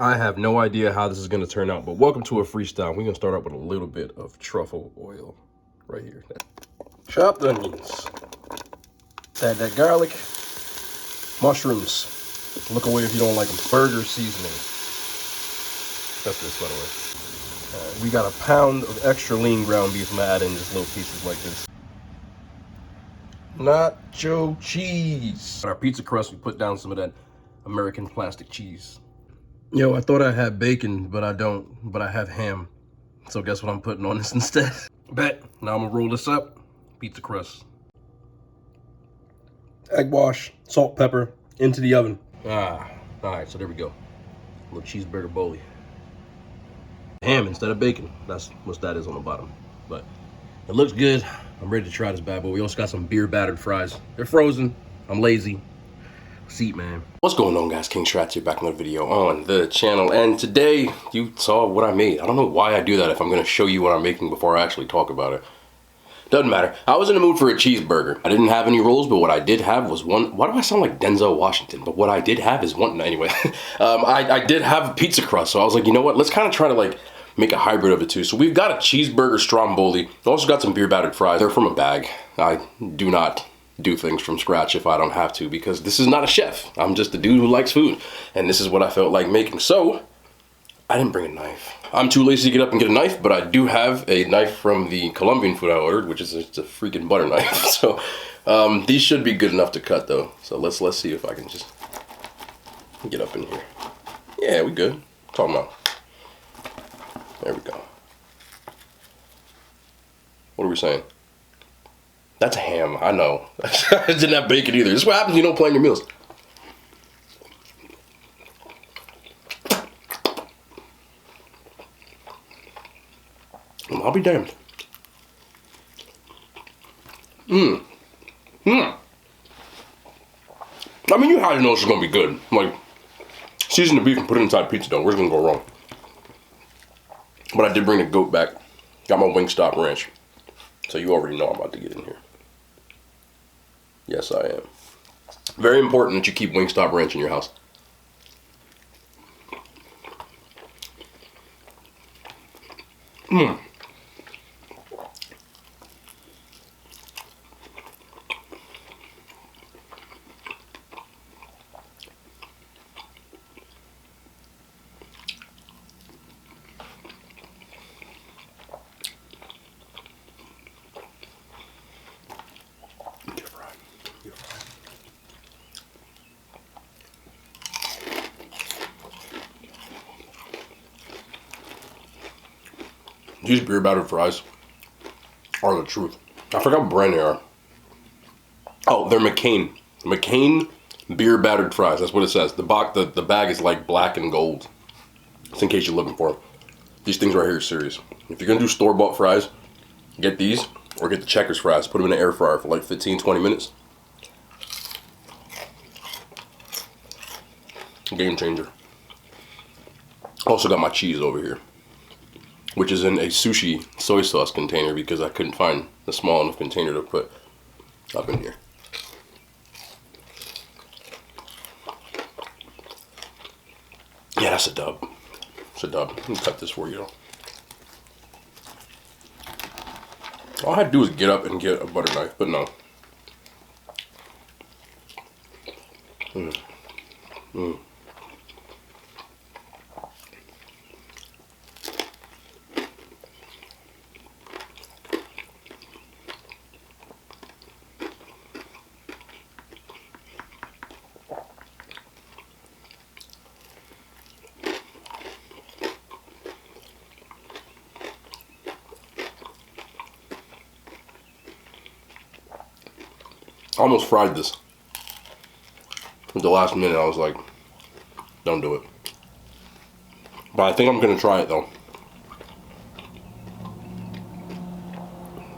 I have no idea how this is going to turn out, but welcome to a freestyle. We're going to start out with a little bit of truffle oil right here. Chopped onions. Add that garlic. Mushrooms. Look away if you don't like them. Burger seasoning. That's this, by the way. We got a pound of extra lean ground beef. I'm going to add in just little pieces like this. Nacho cheese. Our pizza crust, we put down some of that American plastic cheese. Yo, I thought I had bacon, but I don't. But I have ham. So guess what I'm putting on this instead? Bet. Now I'm gonna roll this up. Pizza crust. Egg wash, salt, pepper, into the oven. Alright, so there we go. A little cheeseburger bowlie. Ham instead of bacon. That's what that is on the bottom. But it looks good. I'm ready to try this bad boy. We also got some beer battered fries. They're frozen. I'm lazy. Seat, man. What's going on, guys? King Strats here, back with another video on the channel, and today you saw what I made. I don't know why I do that if I'm going to show you what I'm making before I actually talk about it. Doesn't matter. I was in the mood for a cheeseburger. I didn't have any rolls, but what I did have was one. Why do I sound like Denzel Washington? But what I did have is one. Anyway, I did have a pizza crust, so I was like, you know what? Let's kind of try to like make a hybrid of it too. So we've got a cheeseburger Stromboli. Also got some beer battered fries. They're from a bag. I do not do things from scratch if I don't have to, because this is not a chef. I'm just a dude who likes food, and this is what I felt like making. So I didn't bring a knife. I'm too lazy to get up and get a knife, but I do have a knife from the Colombian food I ordered, which is it's a freaking butter knife. So these should be good enough to cut though. So let's see if I can just get up in here. Yeah, we good. Talking about. There we go. What are we saying? That's ham, I know. I didn't have bacon either. This is what happens when you don't plan your meals. I'll be damned. I mean, you how know this is gonna be good. Like, season the beef and put it inside pizza dough. Where's it gonna go wrong? But I did bring the goat back. Got my Wingstop ranch. So you already know I'm about to get in here. Yes, I am. Very important that you keep Wingstop ranch in your house. These beer battered fries are the truth. I forgot what brand they are. Oh, they're McCain. McCain beer battered fries. That's what it says. The bag is like black and gold. Just in case you're looking for them. These things right here are serious. If you're gonna do store-bought fries, get these or get the Checkers fries. Put them in the air fryer for like 15-20 minutes. Game changer. Also got my cheese over here, which is in a sushi soy sauce container because I couldn't find a small enough container to put up in here. Yeah, that's a dub. It's a dub. Let me cut this for you though. All I had to do was get up and get a butter knife, but no. I almost fried this. At the last minute, I was like, don't do it. But I think I'm gonna try it though.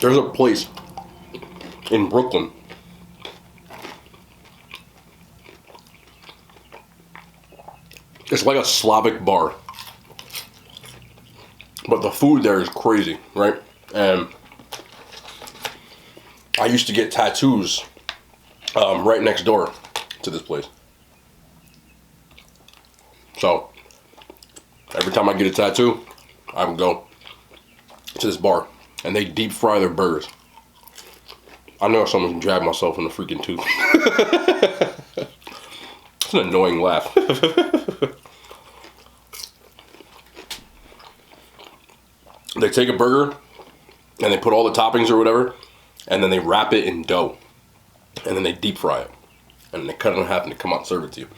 There's a place in Brooklyn. It's like a Slavic bar. But the food there is crazy, right? And I used to get tattoos right next door to this place. So Every time I get a tattoo, I would go to this bar and they deep fry their burgers. I know someone can jab myself in the freaking tooth. It's an annoying laugh. They take a burger and they put all the toppings or whatever, and then they wrap it in dough, and then they deep fry it, and they cut it in half and they come out and serve it to you.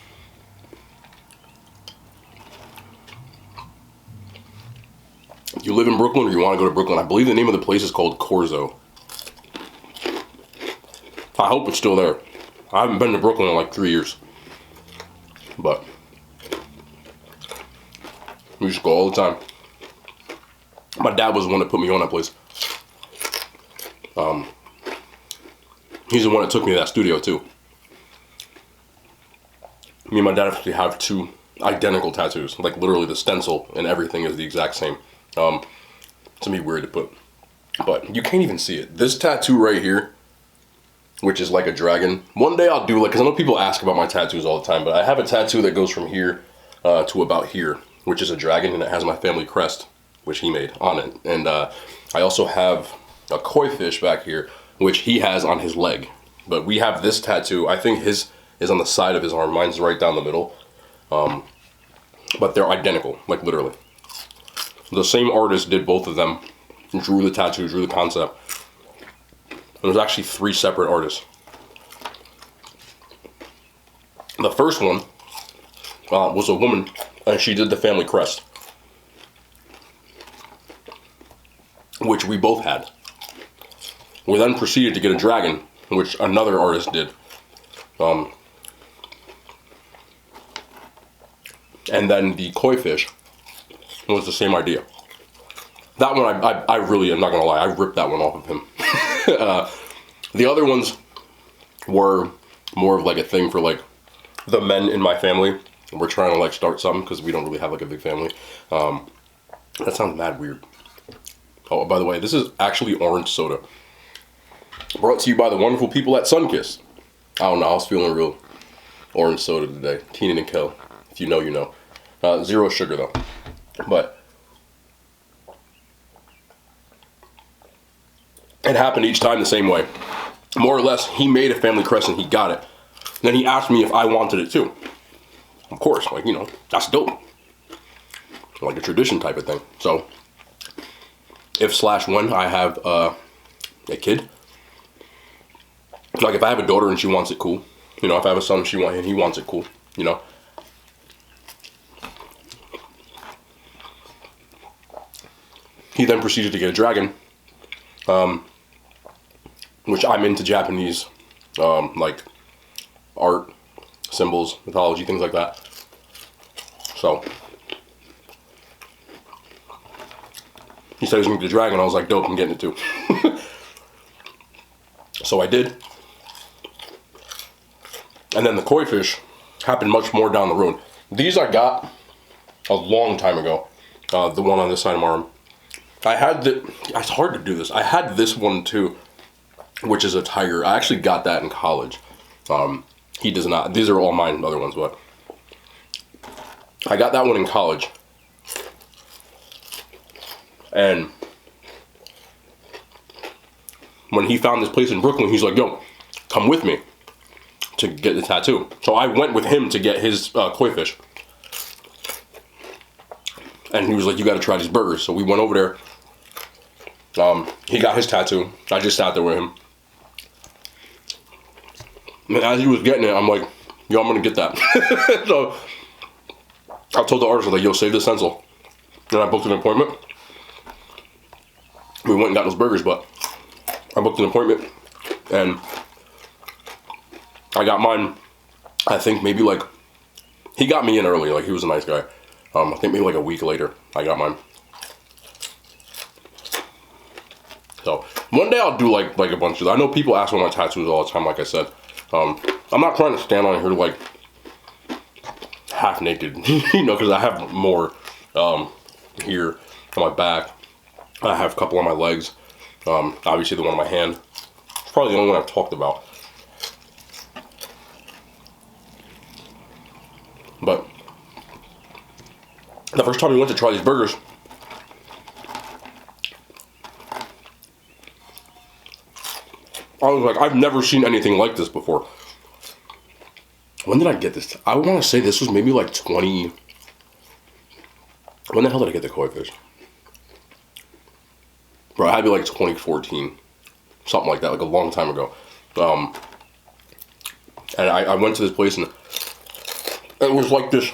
If you live in Brooklyn or you want to go to Brooklyn, I believe the name of the place is called Corzo. I hope it's still there. I haven't been to Brooklyn in like 3 years. But we used to go all the time. My dad was the one that put me on that place. He's the one that took me to that studio too. Me and my dad actually have 2 identical tattoos. Like literally the stencil and everything is the exact same. It's gonna be weird to put, but you can't even see it. This tattoo right here, which is like a dragon. One day I'll do like, because I know people ask about my tattoos all the time, but I have a tattoo that goes from here to about here, which is a dragon, and it has my family crest, which he made on it. And I also have a koi fish back here, which he has on his leg. But we have this tattoo. I think his is on the side of his arm. Mine's right down the middle. But they're identical, like literally. The same artist did both of them, drew the tattoo, drew the concept. And there's actually 3 separate artists. The first one was a woman, and she did the family crest, which we both had. We then proceeded to get a dragon, which another artist did. And then the koi fish was the same idea. That one, I really am not gonna lie, I ripped that one off of him. The other ones were more of like a thing for like the men in my family. We're trying to like start something because we don't really have like a big family. That sounds mad weird. Oh, by the way, this is actually orange soda. Brought to you by the wonderful people at Sunkist. I don't know, I was feeling real orange soda today. Keenan and Kel. If you know, you know. 0 sugar though. But it happened each time the same way. More or less, he made a family crest and he got it. Then he asked me if I wanted it too. Of course, like, you know, that's dope. Like a tradition type of thing. So, if/when I have a kid, like if I have a daughter and she wants it, cool. You know, if I have a son and he wants it, cool. You know. He then proceeded to get a dragon, which I'm into Japanese, like art, symbols, mythology, things like that. So he said he was gonna get a dragon. I was like, dope, I'm getting it too. So I did. And then the koi fish happened much more down the road. These I got a long time ago. The one on this side of my arm. I had it's hard to do this. I had this one too, which is a tiger. I actually got that in college. He does not. These are all mine, other ones, but I got that one in college. And when he found this place in Brooklyn, he's like, yo, come with me to get the tattoo. So I went with him to get his koi fish. And he was like, you got to try these burgers. So we went over there. He got his tattoo. I just sat there with him. And as he was getting it, I'm like, yo, I'm going to get that. So I told the artist, like, yo, save the stencil. And I booked an appointment. We went and got those burgers, but I booked an appointment. And I got mine, I think maybe like, he got me in early. Like, he was a nice guy. I think maybe like a week later, I got mine. So one day I'll do like a bunch of. I know people ask about my tattoos all the time. Like I said, I'm not trying to stand on here like half naked, you know, because I have more here on my back. I have a couple on my legs. Obviously the one on my hand. It's probably the only one I've talked about. But The first time we went to try these burgers, I was like, I've never seen anything like this before. When did I get this? I want to say this was maybe like 20... When the hell did I get the koi fish? Bro, it had to be like 2014. Something like that, like a long time ago. And I went to this place and it was like this...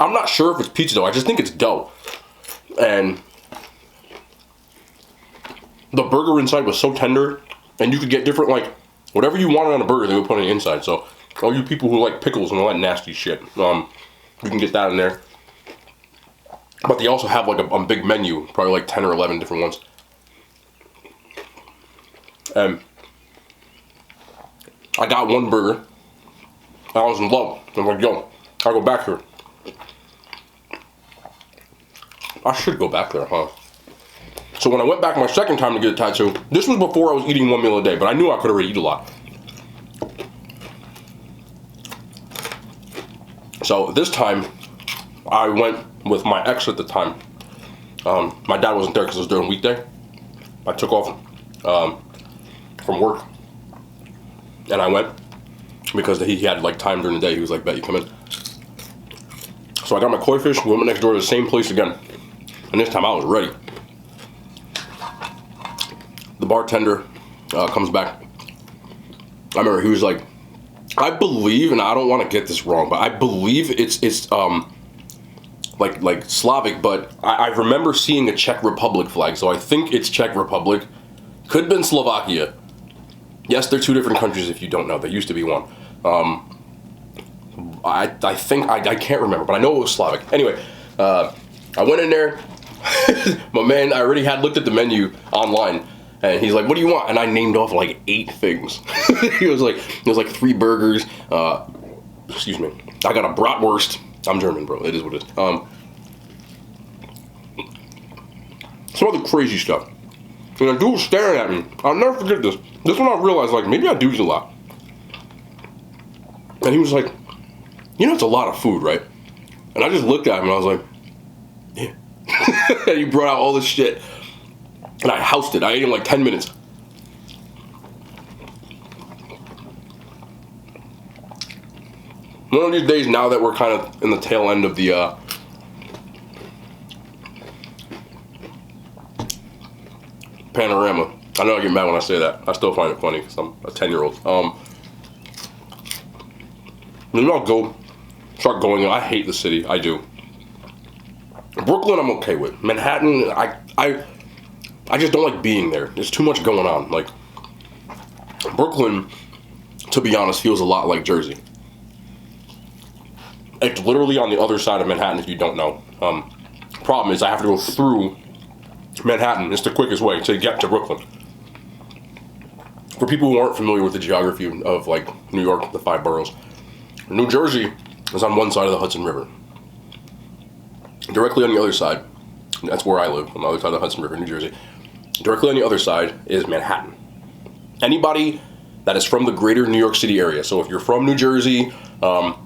I'm not sure if it's pizza dough. I just think it's dough. And the burger inside was so tender. And you could get different, like, whatever you wanted on a burger, they would put on the inside. So, all you people who like pickles and all that nasty shit, you can get that in there. But they also have, like, a big menu. Probably, like, 10 or 11 different ones. And I got one burger. I was in love. I'm like, yo, I'll go back here. I should go back there, huh? So when I went back my second time to get a tattoo, this was before I was eating 1 meal a day, but I knew I could already eat a lot. So this time, I went with my ex at the time. My dad wasn't there because it was during weekday. I took off from work, and I went because he had like time during the day. He was like, bet you come in. So I got my koi fish, we went next door to the same place again. And this time I was ready. The bartender comes back. I remember he was like, I believe, and I don't want to get this wrong, but I believe it's like Slavic, but I remember seeing a Czech Republic flag, so I think it's Czech Republic. Could have been Slovakia. Yes, they're two different countries if you don't know. They used to be one. I think, I can't remember, but I know it was Slavic. Anyway, I went in there. My man, I already had looked at the menu online. And he's like, what do you want? And I named off like 8 things. It was like 3 burgers. Excuse me. I got a bratwurst. I'm German, bro. It is what it is. Some other crazy stuff. And a dude was staring at me. I'll never forget this. This one I realized, like, maybe I do eat a lot. And he was like, you know, it's a lot of food, right? And I just looked at him and I was like, yeah. And he brought out all this shit. And I housed it. I ate it in like 10 minutes. One of these days, now that we're kind of in the tail end of the panorama. I know I get mad when I say that. I still find it funny because I'm a 10-year-old. Then I'll start going. I hate the city. I do. Brooklyn, I'm okay with. Manhattan, I just don't like being there. There's too much going on. Like, Brooklyn, to be honest, feels a lot like Jersey. It's literally on the other side of Manhattan if you don't know. Problem is I have to go through Manhattan. It's the quickest way to get to Brooklyn. For people who aren't familiar with the geography of, like, New York, the 5 boroughs, New Jersey is on one side of the Hudson River. Directly on the other side, that's where I live, on the other side of the Hudson River, New Jersey. Directly on the other side is Manhattan. Anybody that is from the greater New York City area, so if you're from New Jersey,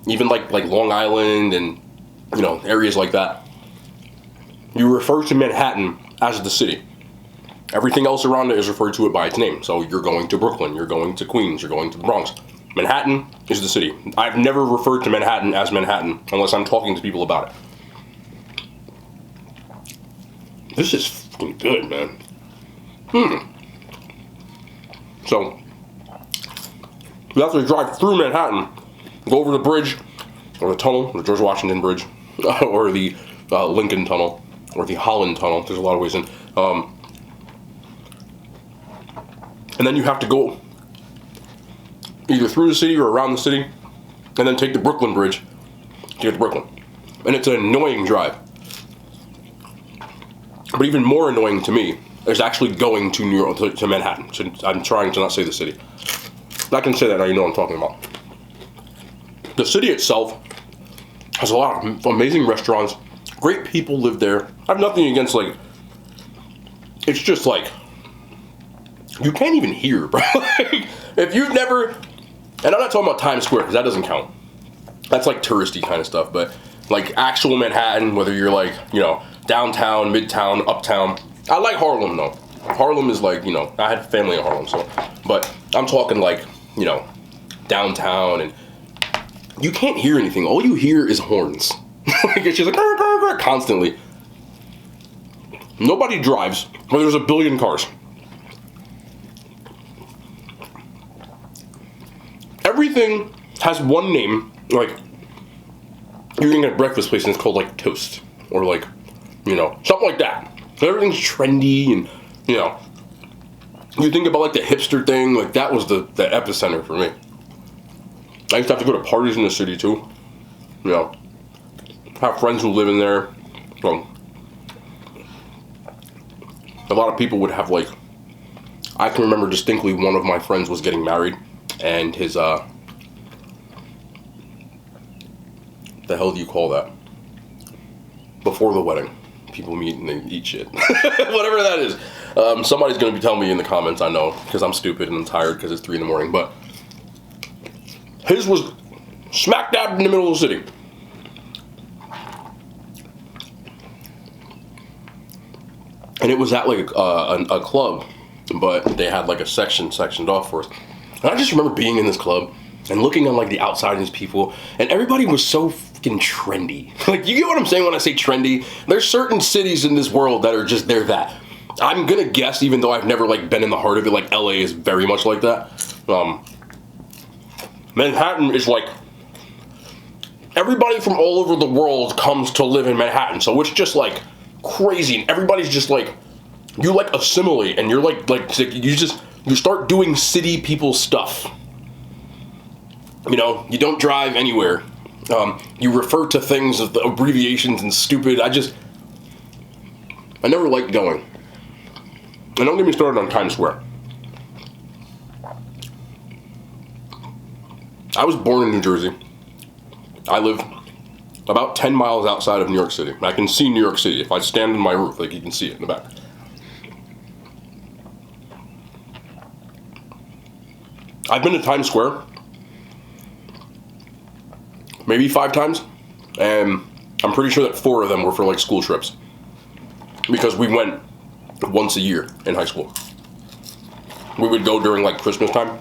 even like Long Island and, you know, areas like that, you refer to Manhattan as the city. Everything else around it is referred to it by its name. So you're going to Brooklyn, you're going to Queens, you're going to the Bronx. Manhattan is the city. I've never referred to Manhattan as Manhattan unless I'm talking to people about it. This is fucking good, man. So, you have to drive through Manhattan, go over the bridge, or the tunnel, the George Washington Bridge, or the Lincoln Tunnel, or the Holland Tunnel. There's a lot of ways in. And then you have to go either through the city or around the city, and then take the Brooklyn Bridge to get to Brooklyn. And it's an annoying drive. But even more annoying to me is actually going to New York, to Manhattan. So I'm trying to not say the city. I can say that now, you know what I'm talking about. The city itself has a lot of amazing restaurants. Great people live there. I have nothing against, like, it's just like, you can't even hear, bro. Like, if you've never, and I'm not talking about Times Square, because that doesn't count. That's like touristy kind of stuff, but like actual Manhattan, whether you're like, you know, downtown, midtown, uptown. I like Harlem though. Harlem is like, you know, I had family in Harlem, so, but I'm talking like, you know, downtown, and you can't hear anything. All you hear is horns. Like, it's just like grr, grr, grr, constantly. Nobody drives, but there's a billion cars. Everything has one name, like you're eating at a breakfast place and it's called like Toast, or like, you know, something like that. Everything's trendy, and you know, you think about like the hipster thing, like that was the epicenter for me. I used to have to go to parties in the city too, you know, have friends who live in there. A lot of people would have like, I can remember distinctly one of my friends was getting married, and his the hell do you call that? Before the wedding, people meet and they eat shit. Whatever that is. Somebody's gonna be telling me in the comments, I know, because I'm stupid and I'm tired because it's 3 in the morning, but his was smack dab in the middle of the city. And it was at like a club, but they had like a sectioned off for us. And I just remember being in this club and looking on like the outside of these people, and everybody was so fucking trendy. Like, you get what I'm saying when I say trendy? There's certain cities in this world that are just, they're that. I'm gonna guess, even though I've never like been in the heart of it, like LA is very much like that. Manhattan is like, everybody from all over the world comes to live in Manhattan, so it's just like crazy, and everybody's just like, you like assimilate, and you're like you start doing city people stuff. You know, you don't drive anywhere. You refer to things as the abbreviations and stupid. I never liked going. And don't get me started on Times Square. I was born in New Jersey. I live about 10 miles outside of New York City. I can see New York City. If I stand on my roof, like, you can see it in the back. I've been to Times Square maybe 5 times, and I'm pretty sure that 4 of them were for like school trips, because we went once a year in high school. We would go during like Christmas time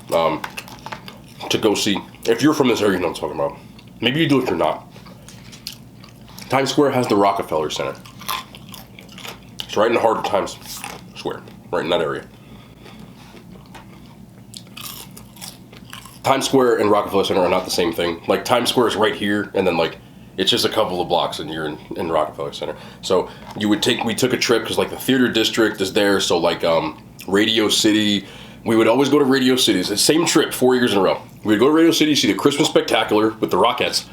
to go see. If you're from this area, you know what I'm talking about. Maybe you do if you're not. Times Square has the Rockefeller Center. It's right in the heart of Times Square, right in that area. Times Square and Rockefeller Center are not the same thing. Like, Times Square is right here, and then like it's just a couple of blocks and you're in Rockefeller Center. So we took a trip because like the theater district is there, so like Radio City, we would always go to Radio City. It's the same trip 4 years in a row. We would go to Radio City, see the Christmas Spectacular with the Rockettes,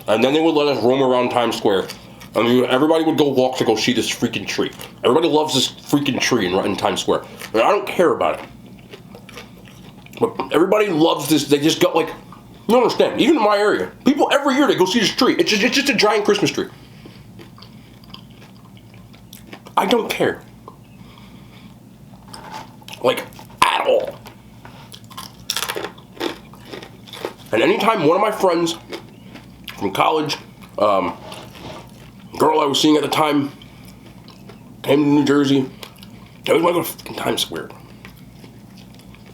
and then they would let us roam around Times Square. I mean, everybody would go walk to go see this freaking tree. Everybody loves this freaking tree in Times Square, and I don't care about it. But everybody loves this. They just got like, you don't understand. Even in my area, people every year they go see this tree. It's just a giant Christmas tree. I don't care, like, at all. And anytime one of my friends from college, girl I was seeing at the time, came to New Jersey, I always want to go to Times Square.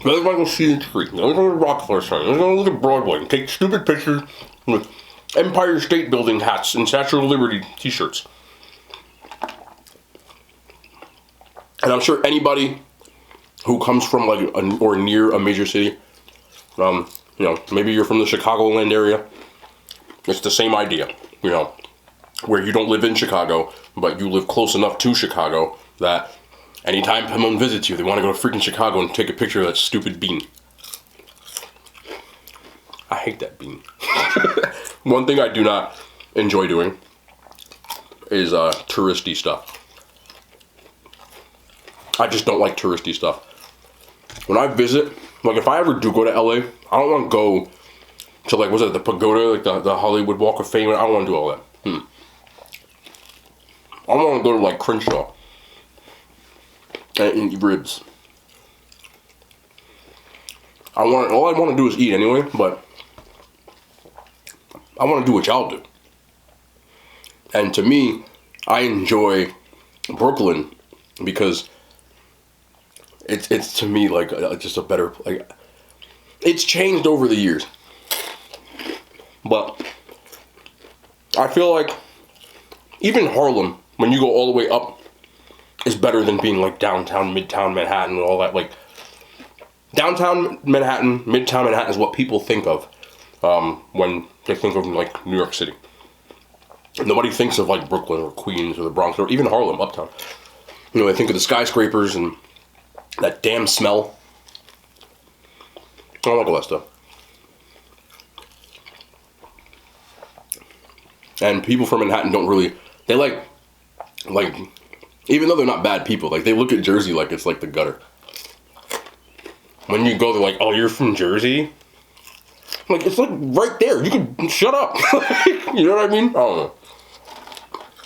I always want to go see the tree. I always want to go to Rockefeller Center. I always want to look at Broadway and take stupid pictures with Empire State Building hats and Statue of Liberty t-shirts. And I'm sure anybody who comes from like or near a major city, you know, maybe you're from the Chicagoland area, it's the same idea, you know, where you don't live in Chicago, but you live close enough to Chicago that anytime someone visits you, they want to go to freaking Chicago and take a picture of that stupid bean. I hate that bean. One thing I do not enjoy doing is touristy stuff. I just don't like touristy stuff. When I visit, like if I ever do go to LA, I don't want to go to like, was it the Pagoda, like the Hollywood Walk of Fame? I don't want to do all that. I want to go to like Crenshaw and eat ribs. All I want to do is eat anyway, but I want to do what y'all do. And to me, I enjoy Brooklyn because it's to me like just a better, like, it's changed over the years. But I feel like even Harlem, when you go all the way up, is better than being like downtown, midtown Manhattan and all that. Like, downtown Manhattan, midtown Manhattan is what people think of when they think of like New York City. Nobody thinks of like Brooklyn or Queens or the Bronx or even Harlem, uptown. You know, they think of the skyscrapers and that damn smell. I don't like all that stuff. And people from Manhattan don't really, they like, even though they're not bad people, like they look at Jersey like it's like the gutter. When you go, they're like, oh, you're from Jersey? Like, it's like right there. You can shut up. You know what I mean? I don't know.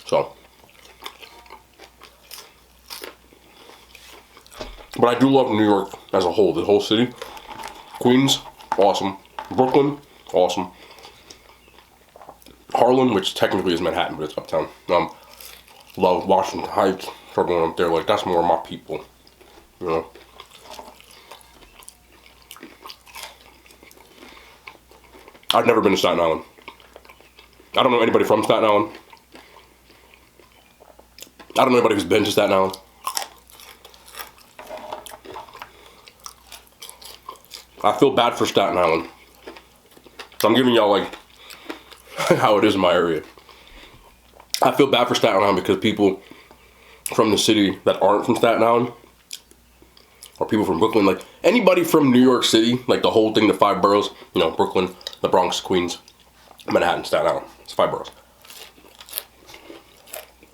So. But I do love New York as a whole, the whole city. Queens, awesome. Brooklyn, awesome. Harlem, which technically is Manhattan, but it's uptown. Love Washington Heights. Start going up there, like, that's more my people. You know? I've never been to Staten Island. I don't know anybody from Staten Island. I don't know anybody who's been to Staten Island. I feel bad for Staten Island. So I'm giving y'all like how it is in my area. I feel bad for Staten Island because people from the city that aren't from Staten Island, or people from Brooklyn, like anybody from New York City, like the whole thing, the 5 boroughs, you know, Brooklyn, the Bronx, Queens, Manhattan, Staten Island. It's 5 boroughs.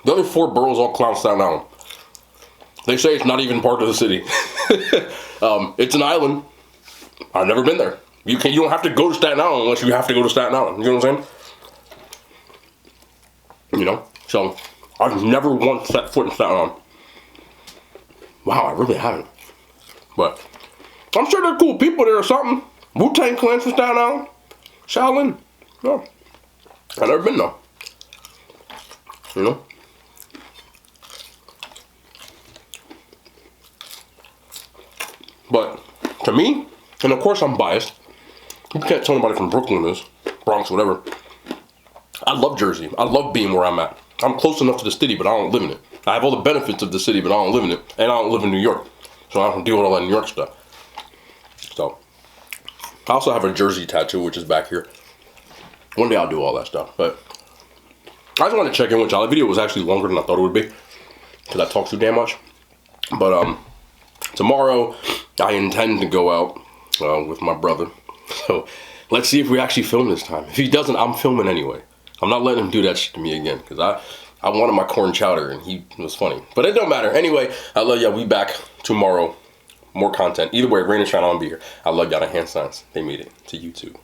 The other 4 boroughs all clown Staten Island. They say it's not even part of the city. It's an island. I've never been there. You don't have to go to Staten Island unless you have to go to Staten Island. You know what I'm saying? You know? So, I've never once set foot in Staten Island. Wow, I really haven't. But, I'm sure they're cool people there or something. Wu-Tang Clan's from Staten Island. Shaolin. No. I've never been though. You know? But, to me, and of course I'm biased, you can't tell anybody from Brooklyn is, Bronx, whatever. I love Jersey. I love being where I'm at. I'm close enough to the city, but I don't live in it. I have all the benefits of the city, but I don't live in it. And I don't live in New York. So I don't deal with all that New York stuff. So, I also have a Jersey tattoo, which is back here. One day I'll do all that stuff. But, I just wanted to check in with y'all. The video was actually longer than I thought it would be. Because I talk too damn much. But, tomorrow, I intend to go out with my brother. So, let's see if we actually film this time. If he doesn't, I'm filming anyway. I'm not letting him do that shit to me again. Because I wanted my corn chowder and he was funny. But it don't matter. Anyway, I love y'all. We back tomorrow. More content. Either way, rain or shine, I'll be here. I love y'all. The hand signs. They made it to YouTube.